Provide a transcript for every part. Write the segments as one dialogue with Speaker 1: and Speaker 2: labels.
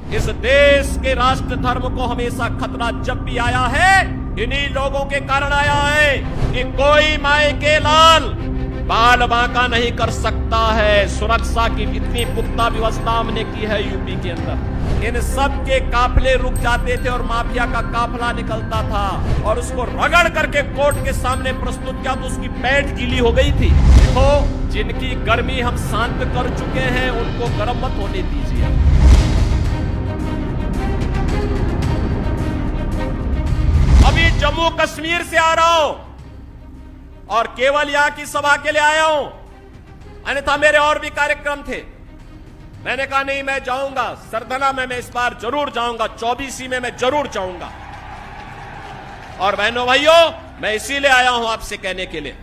Speaker 1: इस देश के राष्ट्र धर्म को हमेशा खतरा जब भी आया है, इन्हीं लोगों के कारण आया है कि कोई माए के लाल बाल बांका नहीं कर सकता है। सुरक्षा की इतनी पुख्ता व्यवस्था हमने की है यूपी के अंदर। इन सब के काफिले रुक जाते थे और माफिया का काफिला निकलता था और उसको रगड़ करके कोर्ट के सामने प्रस्तुत किया तो उसकी पैठ गीली हो गई थी। देखो, जिनकी गर्मी हम शांत कर चुके हैं उनको गर्म मत होने दीजिए। अभी जम्मू कश्मीर से आ रहा हूं और केवल यहां की सभा के लिए आया हूं, अन्यथा मेरे और भी कार्यक्रम थे। मैंने कहा नहीं, मैं जाऊंगा सरधना में, मैं इस बार जरूर जाऊंगा, 24 में मैं जरूर जाऊंगा। और बहनों भाइयों, मैं इसीलिए आया हूं आपसे कहने के लिए,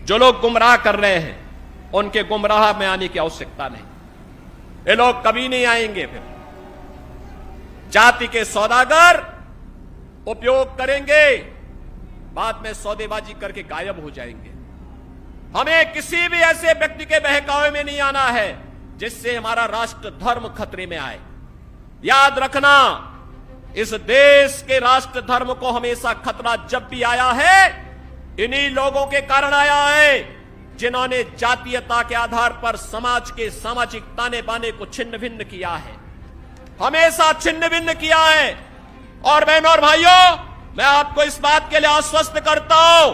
Speaker 1: जो लोग गुमराह कर रहे हैं उनके गुमराह में आने की आवश्यकता नहीं। ये लोग कभी नहीं आएंगे। फिर जाति के सौदागर उपयोग करेंगे, बाद में सौदेबाजी करके गायब हो जाएंगे। हमें किसी भी ऐसे व्यक्ति के बहकावे में नहीं आना है जिससे हमारा राष्ट्र धर्म खतरे में आए। याद रखना, इस देश के राष्ट्र धर्म को हमेशा खतरा जब भी आया है, इन्हीं लोगों के कारण आया है जिन्होंने जातीयता के आधार पर समाज के सामाजिक ताने बाने को छिन्न भिन्न किया है, हमेशा छिन्न भिन्न किया है। और बहनों और भाइयों, मैं आपको इस बात के लिए आश्वस्त करता हूं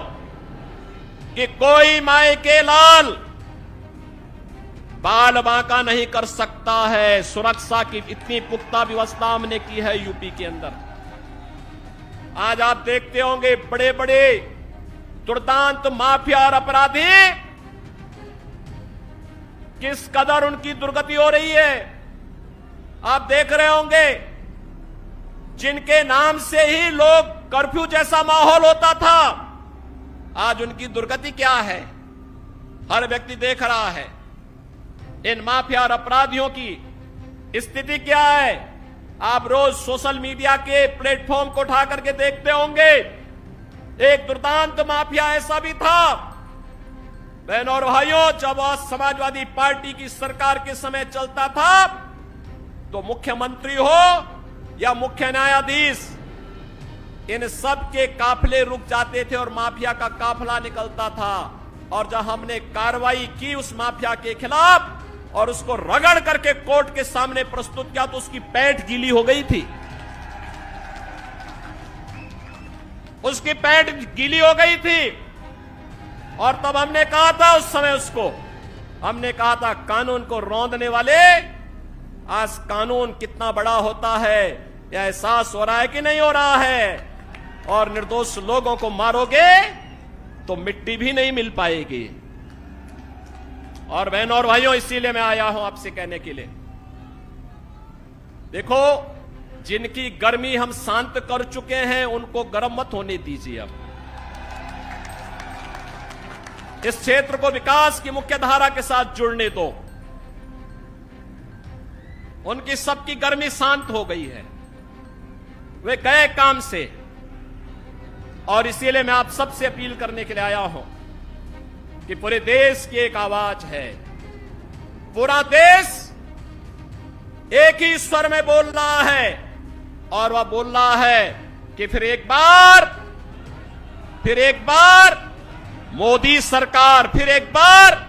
Speaker 1: कि कोई माए के लाल बाल बांका नहीं कर सकता है। सुरक्षा की इतनी पुख्ता व्यवस्था हमने की है यूपी के अंदर। आज आप देखते होंगे बड़े बड़े दुर्दांत माफिया और अपराधी किस कदर उनकी दुर्गति हो रही है। आप देख रहे होंगे, जिनके नाम से ही लोग कर्फ्यू जैसा माहौल होता था, आज उनकी दुर्गति क्या है हर व्यक्ति देख रहा है। इन माफिया और अपराधियों की स्थिति क्या है, आप रोज सोशल मीडिया के प्लेटफॉर्म को उठा करके देखते होंगे। एक दुर्दांत माफिया ऐसा भी था, बहनों और भाइयों, जब वह समाजवादी पार्टी की सरकार के समय चलता था तो मुख्यमंत्री हो या मुख्य न्यायाधीश, इन सब के काफिले रुक जाते थे और माफिया का काफिला निकलता था। और जब हमने कार्रवाई की उस माफिया के खिलाफ और उसको रगड़ करके कोर्ट के सामने प्रस्तुत किया तो उसकी पैठ गीली हो गई थी, उसकी पैठ गीली हो गई थी। और तब हमने कहा था, उस समय उसको हमने कहा था, कानून को रौंदने वाले, आज कानून कितना बड़ा होता है यह एहसास हो रहा है कि नहीं हो रहा है। और निर्दोष लोगों को मारोगे तो मिट्टी भी नहीं मिल पाएगी। और बहनों और भाइयों, इसीलिए मैं आया हूं आपसे कहने के लिए, देखो, जिनकी गर्मी हम शांत कर चुके हैं उनको गर्म मत होने दीजिए। अब इस क्षेत्र को विकास की मुख्य धारा के साथ जुड़ने दो। उनकी सबकी गर्मी शांत हो गई है, वे गए काम से। और इसीलिए मैं आप सबसे अपील करने के लिए आया हूं कि पूरे देश की एक आवाज है, पूरा देश एक ही स्वर में बोल रहा है। और वह बोल रहा है कि फिर एक बार मोदी सरकार, फिर एक बार